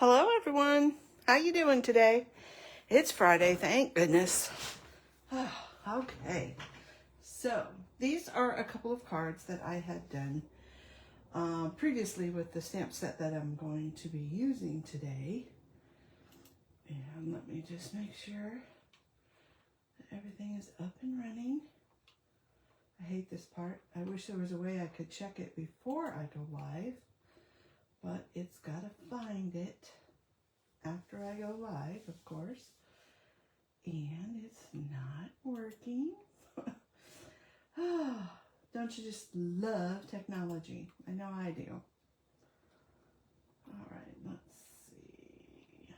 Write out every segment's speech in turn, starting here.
Hello everyone. How you doing today? It's Friday, thank goodness. Okay. So, these are a couple of cards that I had done previously with the stamp set that I'm going to be using today. And let me just make sure that everything is up and running. I hate this part. I wish there was a way I could check it before I go live, but it's got to find it after I go live, of course. And it's not working. Don't you just love technology? I know I do. All right, let's see.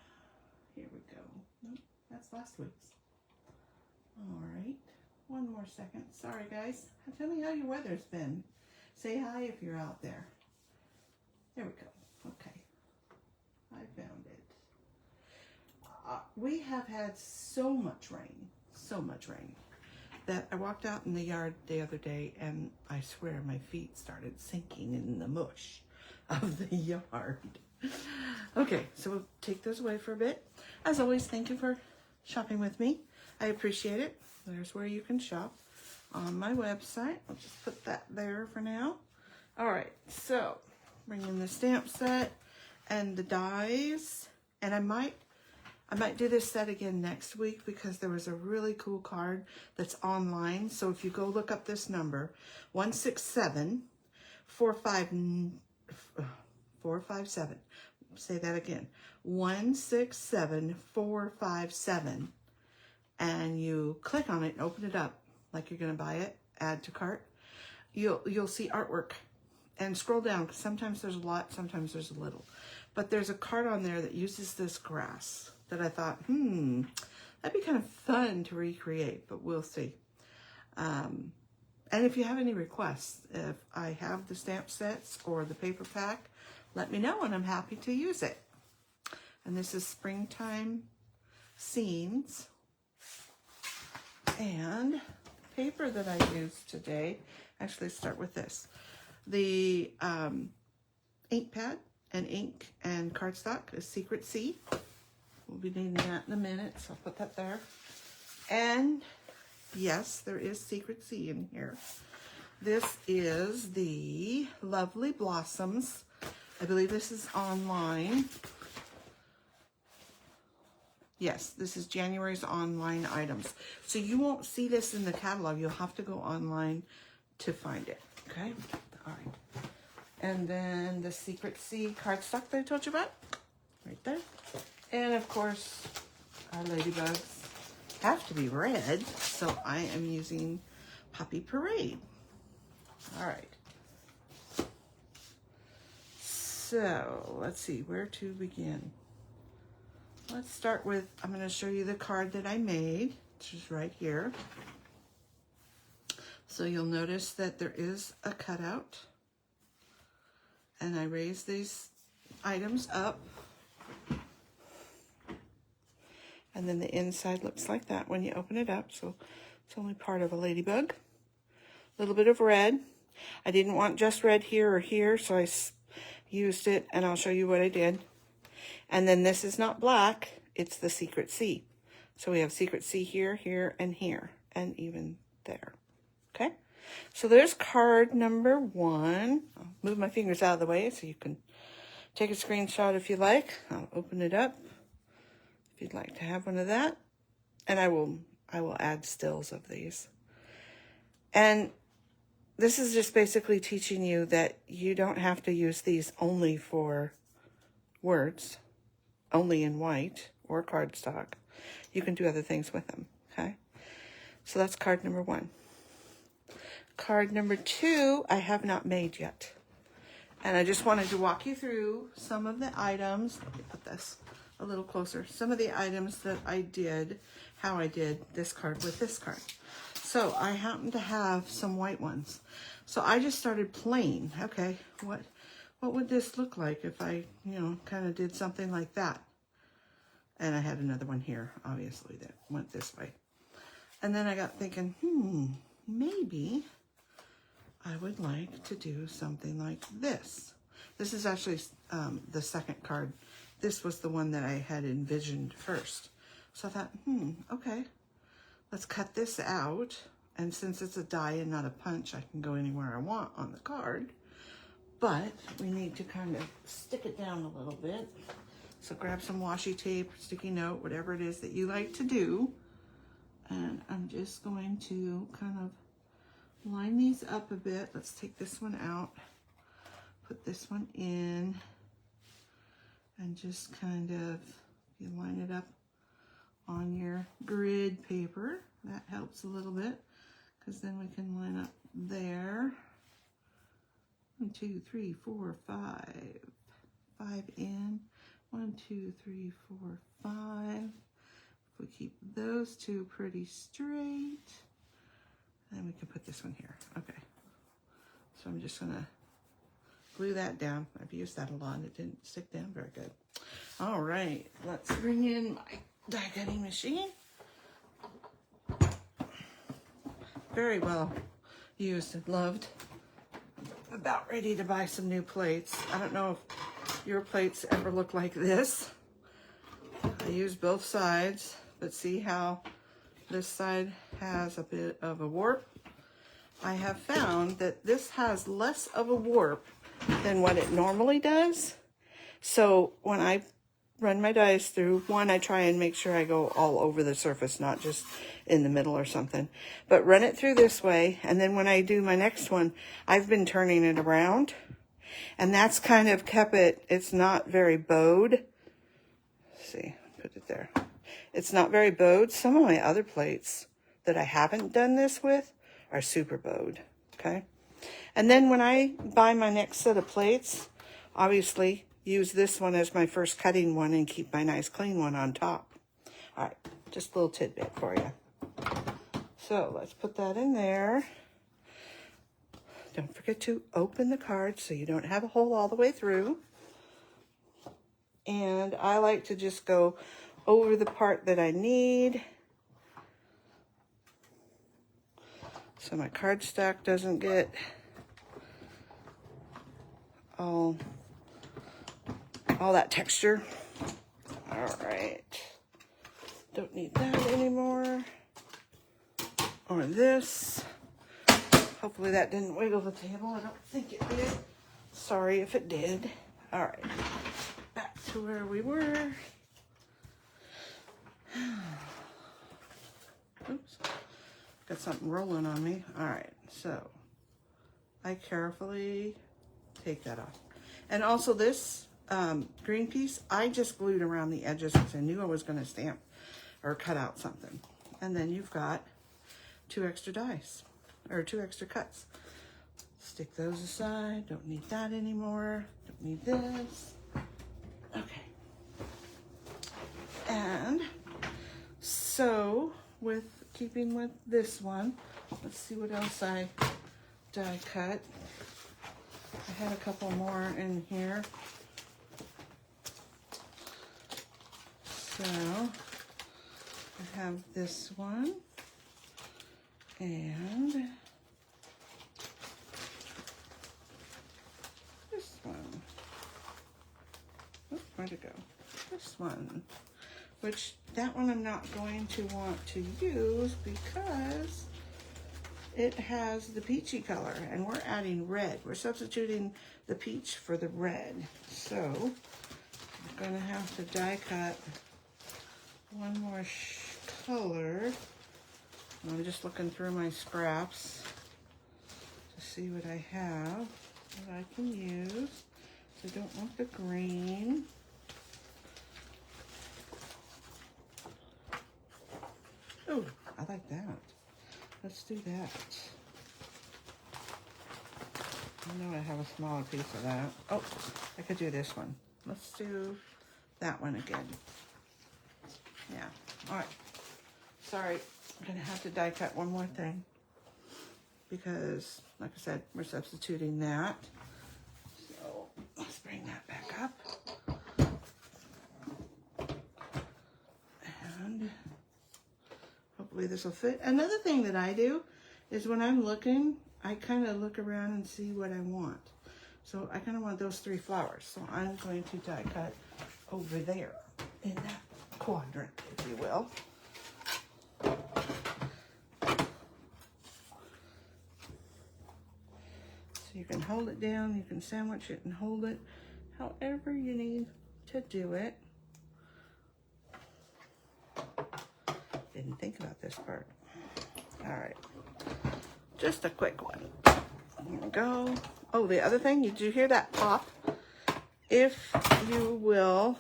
Here we go. Nope, that's last week's. All right, one more second. Sorry, guys. Tell me how your weather's been. Say hi if you're out there. There we go. Okay, I found it. We have had so much rain, that I walked out in the yard the other day and I swear my feet started sinking in the mush of the yard. Okay, so we'll take those away for a bit. As always, thank you for shopping with me. I appreciate it. There's where you can shop on my website. I'll just put that there for now. All right, so bring in the stamp set and the dies, and I might do this set again next week because there was a really cool card that's online. So if you go look up this number, 167-457, say that again, 167-457, and you click on it and open it up like you're going to buy it, add to cart, you'll see artwork. And scroll down, because sometimes there's a lot, sometimes there's a little. But there's a card on there that uses this grass that I thought, that'd be kind of fun to recreate, but we'll see. And if you have any requests, if I have the stamp sets or the paper pack, let me know and I'm happy to use it. And this is Springtime Scenes. And the paper that I used today, actually start with this. The ink pad and ink and cardstock is Secret C. We'll be needing that in a minute, so I'll put that there. And yes, there is Secret C in here. This is the Lovely Blossoms. I believe this is online. Yes, this is January's online items. So you won't see this in the catalog. You'll have to go online to find it, okay? All right. And then the Secret C cardstock that I told you about, right there. And of course, our ladybugs have to be red, so I am using Poppy Parade. All right. So let's see where to begin. Let's start with, I'm going to show you the card that I made, which is right here. So you'll notice that there is a cutout, and I raise these items up, and then the inside looks like that when you open it up. So it's only part of a ladybug. A little bit of red. I didn't want just red here or here, so I used it, and I'll show you what I did. And then this is not black, it's the Secret C. So we have Secret C here, here, and here, and even there. Okay, so there's card number 1. I'll move my fingers out of the way so you can take a screenshot if you like. I'll open it up if you'd like to have one of that. And I will add stills of these. And this is just basically teaching you that you don't have to use these only for words, only in white or cardstock. You can do other things with them, okay? So that's card number 1. Card number 2, I have not made yet. And I just wanted to walk you through some of the items. Let me put this a little closer. Some of the items that I did, how I did this card with this card. So I happen to have some white ones. So I just started plain. Okay, what would this look like if I, kind of did something like that? And I had another one here, obviously, that went this way. And then I got thinking, maybe I would like to do something like this. This is actually the second card this was the one that I had envisioned first. So I thought, okay, let's cut this out. And since it's a die and not a punch, I can go anywhere I want on the card. But we need to kind of stick it down a little bit. So grab some washi tape, sticky note, whatever it is that you like to do. And I'm just going to kind of line these up a bit. Let's take this one out, put this one in, and just kind of, you line it up on your grid paper. That helps a little bit, because then we can line up there. 1, 2, 3, 4, 5. 5 in. 1, 2, 3, 4, 5. If we keep those two pretty straight, then we can put this one here. Okay. So I'm just gonna glue that down. I've used that a lot. It didn't stick down very good. All right, let's bring in my die cutting machine. Very well used and loved. About ready to buy some new plates. I don't know if your plates ever look like this. I use both sides, but see how this side has a bit of a warp? I have found that this has less of a warp than what it normally does. So when I run my dies through, one, I try and make sure I go all over the surface, not just in the middle or something. But run it through this way, and then when I do my next one, I've been turning it around. And that's kind of kept it, it's not very bowed. Let's see, put it there. It's not very bowed. Some of my other plates that I haven't done this with are super bowed, okay? And then when I buy my next set of plates, obviously use this one as my first cutting one and keep my nice clean one on top. All right, just a little tidbit for you. So let's put that in there. Don't forget to open the card so you don't have a hole all the way through. And I like to just go over the part that I need, so my cardstock doesn't get all that texture. All right, don't need that anymore. Or this. Hopefully that didn't wiggle the table. I don't think it did. Sorry if it did. All right, back to where we were. Oops, got something rolling on me. All right, so I carefully take that off. And also this green piece, I just glued around the edges because I knew I was going to stamp or cut out something. And then you've got 2 extra dies, or 2 extra cuts. Stick those aside. Don't need that anymore. Don't need this. Okay. And so, with keeping with this one, let's see what else I die cut. I had a couple more in here. So, I have this one, and this one. Oh, where'd it go? This one. Which, that one I'm not going to want to use because it has the peachy color, and we're adding red. We're substituting the peach for the red. So, I'm gonna have to die cut one more color. And I'm just looking through my scraps to see what I have that I can use. So I don't want the green. Oh, I like that. Let's do that. I know I have a smaller piece of that. Oh, I could do this one. Let's do that one again. Yeah, all right. Sorry, I'm gonna have to die cut one more thing because, like I said, we're substituting that. So let's bring that back up. And hopefully this will fit. Another thing that I do is when I'm looking, I kind of look around and see what I want. So I kind of want those 3 flowers. So I'm going to die cut over there in that quadrant, if you will. So you can hold it down, you can sandwich it and hold it however you need to do it. Didn't think about this part. All right, just a quick one. Here we go. Oh, the other thing, did you hear that pop? If you will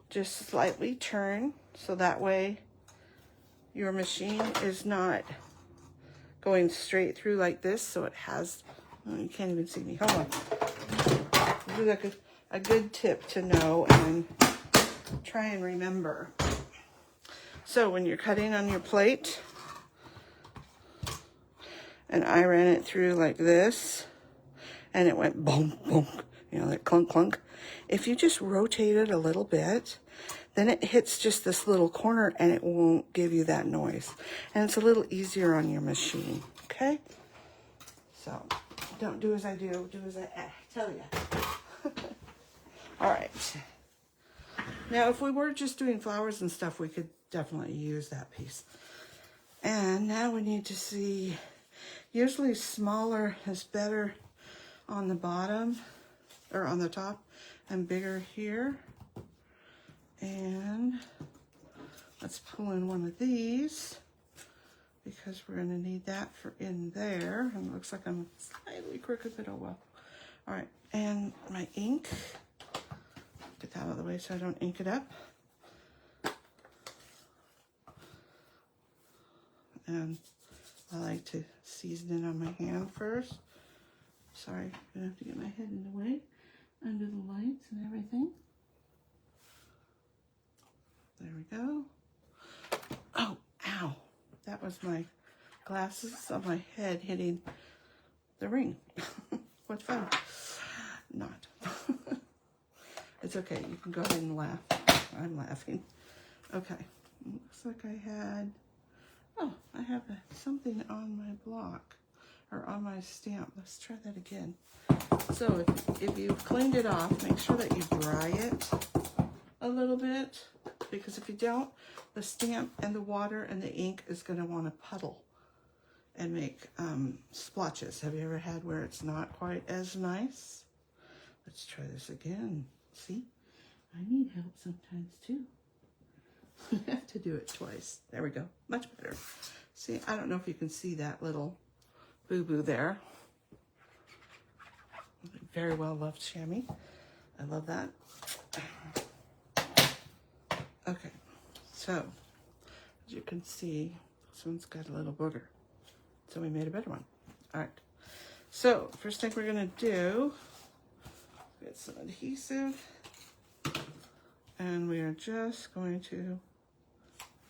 just slightly turn, so that way your machine is not going straight through like this, so it has, oh, you can't even see me, hold on. This is like a good tip to know and try and remember. So when you're cutting on your plate, and I ran it through like this, and it went boom, boom, you know, like clunk, clunk. If you just rotate it a little bit, then it hits just this little corner and it won't give you that noise. And it's a little easier on your machine, okay? So don't do as I do as I tell you. All right. Now, if we were just doing flowers and stuff, we could definitely use that piece. And now we need to see, usually smaller is better on the bottom, or on the top, and bigger here. And let's pull in one of these, because we're gonna need that for in there. And it looks like I'm slightly crooked, but oh well. All right, and my ink. Get that out of the way so I don't ink it up. And I like to season it on my hand first. Sorry, I'm gonna have to get my head in the way under the lights and everything. There we go. Oh, ow. That was my glasses on my head hitting the ring. What fun. Not. It's okay. You can go ahead and laugh. I'm laughing. Okay. Looks like I had, oh, I have something on my block, or on my stamp. Let's try that again. So if you've cleaned it off, make sure that you dry it a little bit, because if you don't, the stamp and the water and the ink is going to want to puddle and make splotches. Have you ever had where it's not quite as nice? Let's try this again. See, I need help sometimes too. You have to do it twice. There we go. Much better. See, I don't know if you can see that little boo-boo there. Very well loved chamois. I love that. Okay, so as you can see, this one's got a little booger. So we made a better one. All right. So first thing we're gonna do, get some adhesive, and we are just going to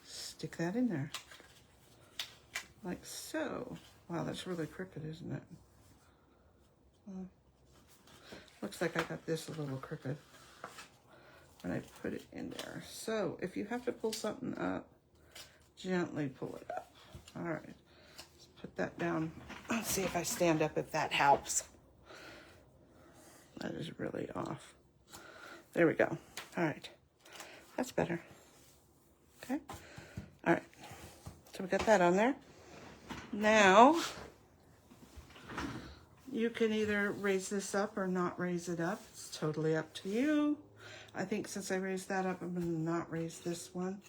stick that in there, like so. Wow, that's really crooked, isn't it? Well, looks like I got this a little crooked when I put it in there. So if you have to pull something up, gently pull it up. All right, let's put that down. Let's see if I stand up, if that helps. That is really off. There we go. All right, that's better. Okay, all right, so we got that on there. Now, you can either raise this up or not raise it up. It's totally up to you. I think since I raised that up, I'm going to not raise this one.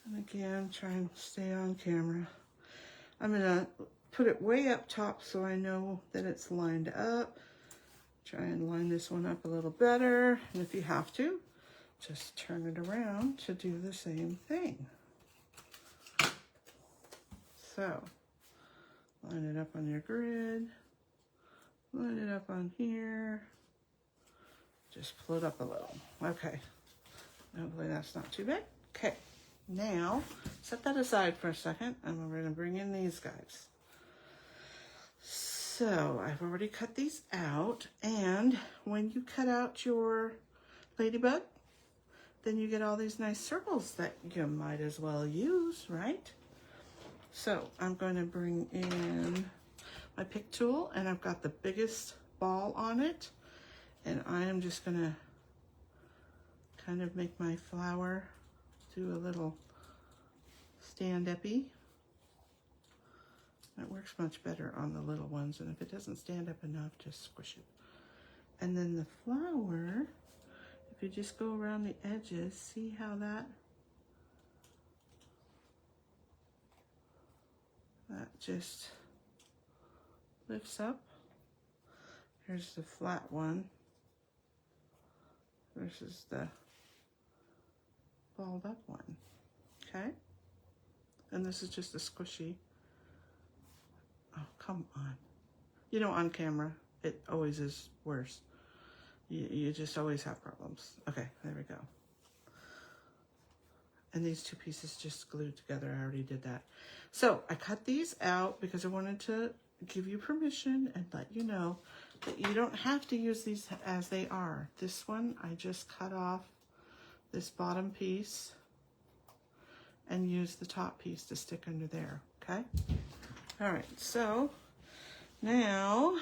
And again, try and stay on camera. I'm going to put it way up top so I know that it's lined up. Try and line this one up a little better. And if you have to, just turn it around to do the same thing. So, line it up on your grid. Line it up on here. Just pull it up a little. Okay. Hopefully that's not too bad. Okay. Now, set that aside for a second, and we're going to bring in these guys. So, I've already cut these out, and when you cut out your ladybug, then you get all these nice circles that you might as well use, right? So, I'm going to bring in my pick tool, and I've got the biggest ball on it. And I am just gonna kind of make my flower do a little stand-uppy. That works much better on the little ones, and if it doesn't stand up enough, just squish it. And then the flower, if you just go around the edges, see how that just lifts up. Here's the flat one versus the balled up one, okay? And this is just a squishy. Oh, come on. You know, on camera, it always is worse. You just always have problems. Okay, there we go. And these two pieces just glued together. I already did that. So I cut these out because I wanted to give you permission and let you know that you don't have to use these as they are. This one, I just cut off this bottom piece and use the top piece to stick under there, okay? All right, so now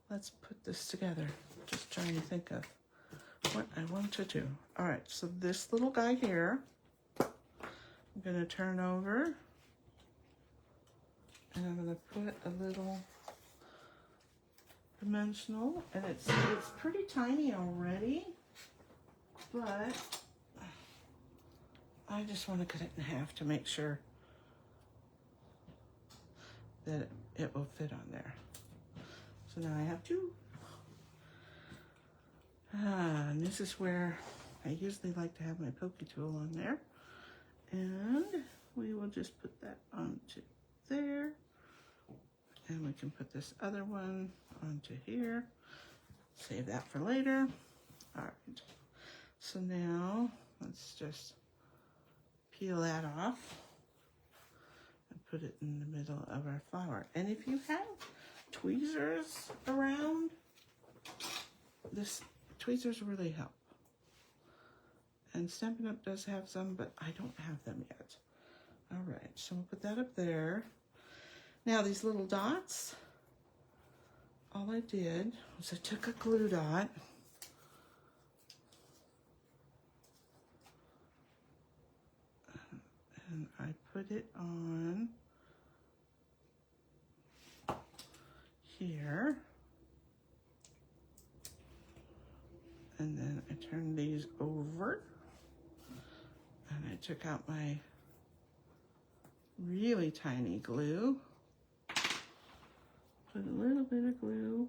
let's put this together. Just trying to think of what I want to do. All right, so this little guy here, I'm gonna turn over and I'm gonna put a little dimensional, and it's pretty tiny already, but I just want to cut it in half to make sure that it will fit on there. So now I have two. And this is where I usually like to have my pokey tool on there. And we will just put that onto there. And we can put this other one onto here. Save that for later. All right. So now let's just peel that off and put it in the middle of our flower. And if you have tweezers around, tweezers really help. And Stampin' Up does have some, but I don't have them yet. All right, so we'll put that up there. Now these little dots, all I did was I took a glue dot and I put it on here. And then I turned these over and I took out my really tiny glue, put a little bit of glue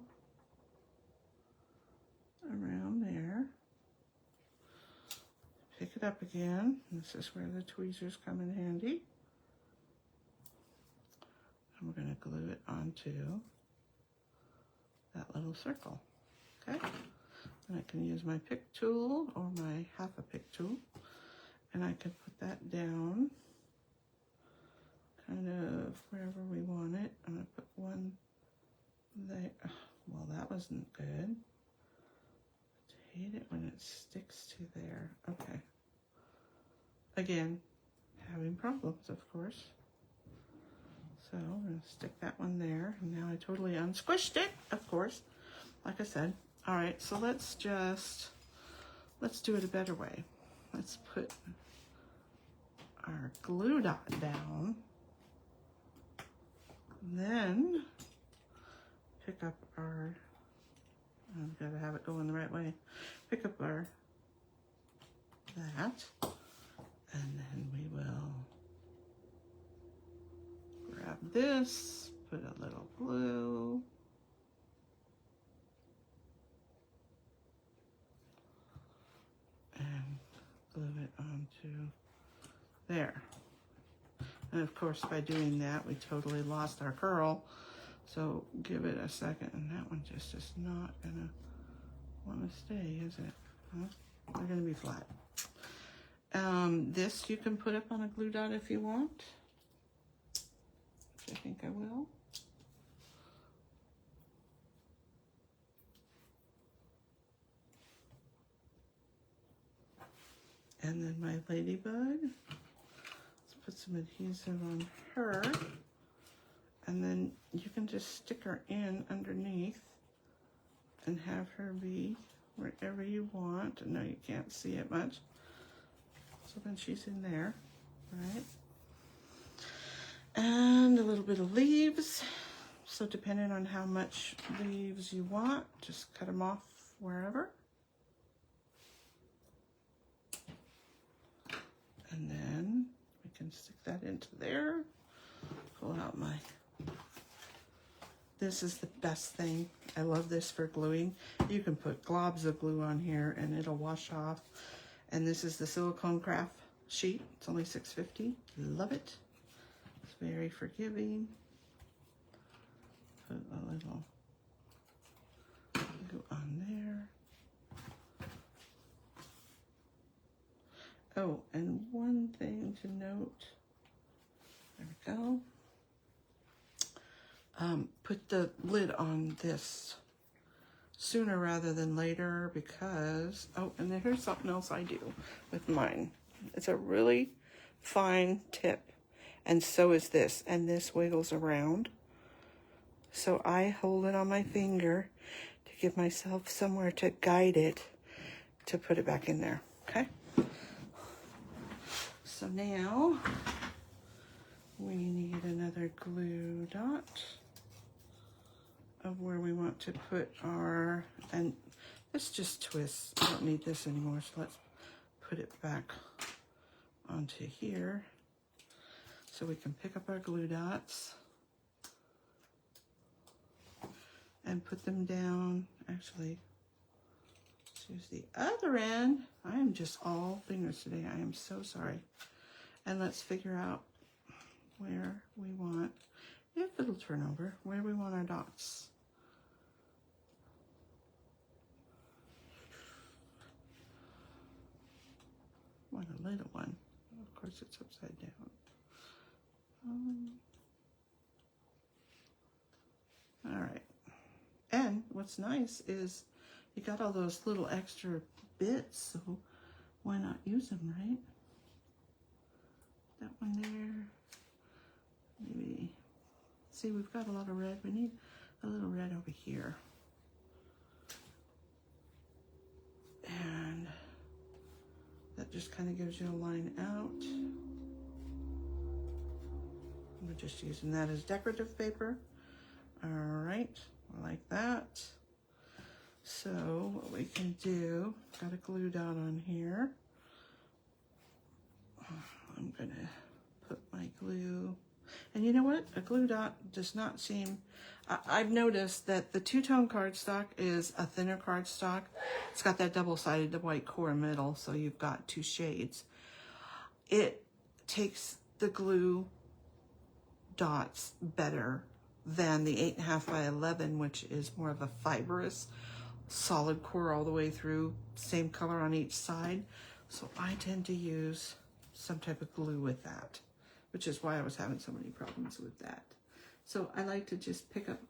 around there, pick it up again. This is where the tweezers come in handy. And we're going to glue it onto that little circle, okay? And I can use my pick tool or my half a pick tool, and I can put that down kind of wherever we want it. I'm going to put one there. Oh, well, that wasn't good. I hate it when it sticks to there. Okay. Again, having problems, of course. So I'm going to stick that one there. And now I totally unsquished it, of course, like I said. All right, so let's do it a better way. Let's put our glue dot down, then pick up our, I've got to have it going the right way, pick up our, that, and then we will grab this, put a little glue, and glue it onto there. And of course, by doing that, we totally lost our curl. So give it a second, and that one just is not gonna want to stay, is it? Huh? They're gonna be flat. This you can put up on a glue dot if you want, which I think I will. And then my ladybug, let's put some adhesive on her. And then you can just stick her in underneath and have her be wherever you want. No, you can't see it much. So then she's in there, right? And a little bit of leaves. So depending on how much leaves you want, just cut them off wherever. And then we can stick that into there. Pull out my, this is the best thing. I love this for gluing. You can put globs of glue on here and it'll wash off. And this is the silicone craft sheet. It's only $6.50. Love it. It's very forgiving. Put a little glue on there. Oh, and one thing to note, there we go. Put the lid on this sooner rather than later because, oh, and then here's something else I do with mine. It's a really fine tip, and so is this, and this wiggles around. So I hold it on my finger to give myself somewhere to guide it to put it back in there, okay? So now we need another glue dot of where we want to put our, and this just twists. I don't need this anymore, so let's put it back onto here so we can pick up our glue dots and put them down. Actually, let's use the other end. I am just all fingers today. I am so sorry. And let's figure out where we want, if it'll turn over, where we want our dots. Want a little one. Of course, it's upside down. All right. And what's nice is you got all those little extra bits, so why not use them, right? That one there. Maybe. See, we've got a lot of red. We need a little red over here. And that just kind of gives you a line out. We're just using that as decorative paper. All right, like that. So what we can do, got a glue dot on here. I'm gonna put my glue, and you know what? A glue dot does not seem, I've noticed that the two-tone cardstock is a thinner cardstock. It's got that double-sided white core middle, so you've got two shades. It takes the glue dots better than the 8.5 by 11, which is more of a fibrous, solid core all the way through, same color on each side. So I tend to use some type of glue with that, which is why I was having so many problems with that. So I like to just pick up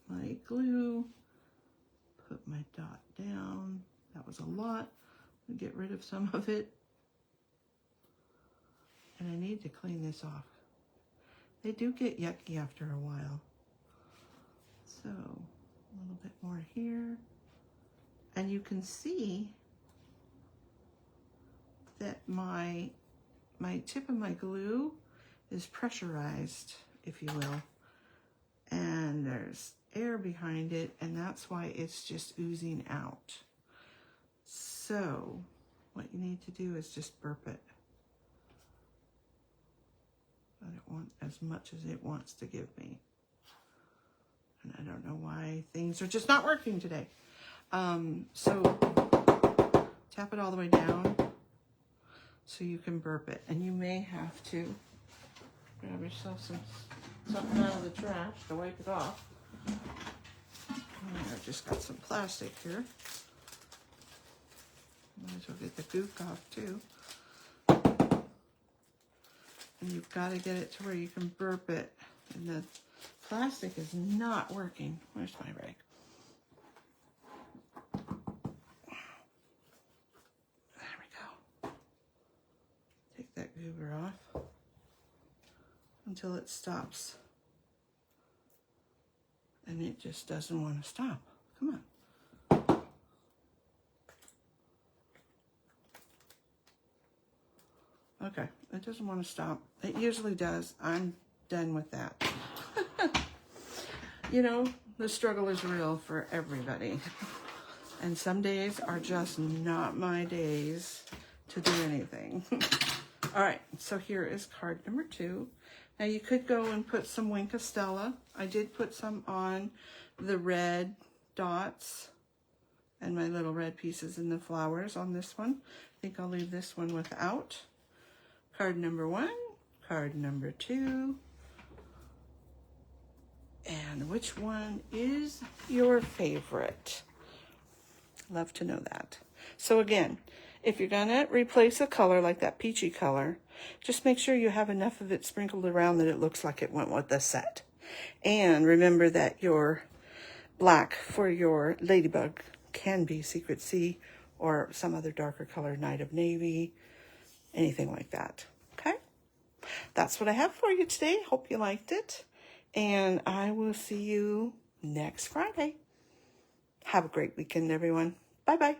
my glue, put my dot down. That was a lot. I'll get rid of some of it. And I need to clean this off. They do get yucky after a while. So a little bit more here. And you can see that my tip of my glue is pressurized, if you will. And there's air behind it, and that's why it's just oozing out. So what you need to do is just burp it. I don't want as much as it wants to give me. And I don't know why things are just not working today. So tap it all the way down so you can burp it. And you may have to grab yourself something out of the trash to wipe it off. I've just got some plastic here. Might as well get the gook off too. And you've got to get it to where you can burp it. And the plastic is not working. Where's my rag? There we go. Take that goober off until it stops. And it just doesn't want to stop. Come on. it doesn't want to stop. It usually does. I'm done with that. You know, the struggle is real for everybody. And some days are just not my days to do anything. All right, so here is card number 2. Now you could go and put some Wink of Stella. I did put some on the red dots and my little red pieces in the flowers on this one. I think I'll leave this one without. Card number 1, card number 2. And which one is your favorite? Love to know that. So again, if you're gonna replace a color like that peachy color, just make sure you have enough of it sprinkled around that it looks like it went with the set. And remember that your black for your ladybug can be Secret Sea or some other darker color, Night of Navy, anything like that. Okay? That's what I have for you today. Hope you liked it. And I will see you next Friday. Have a great weekend, everyone. Bye-bye.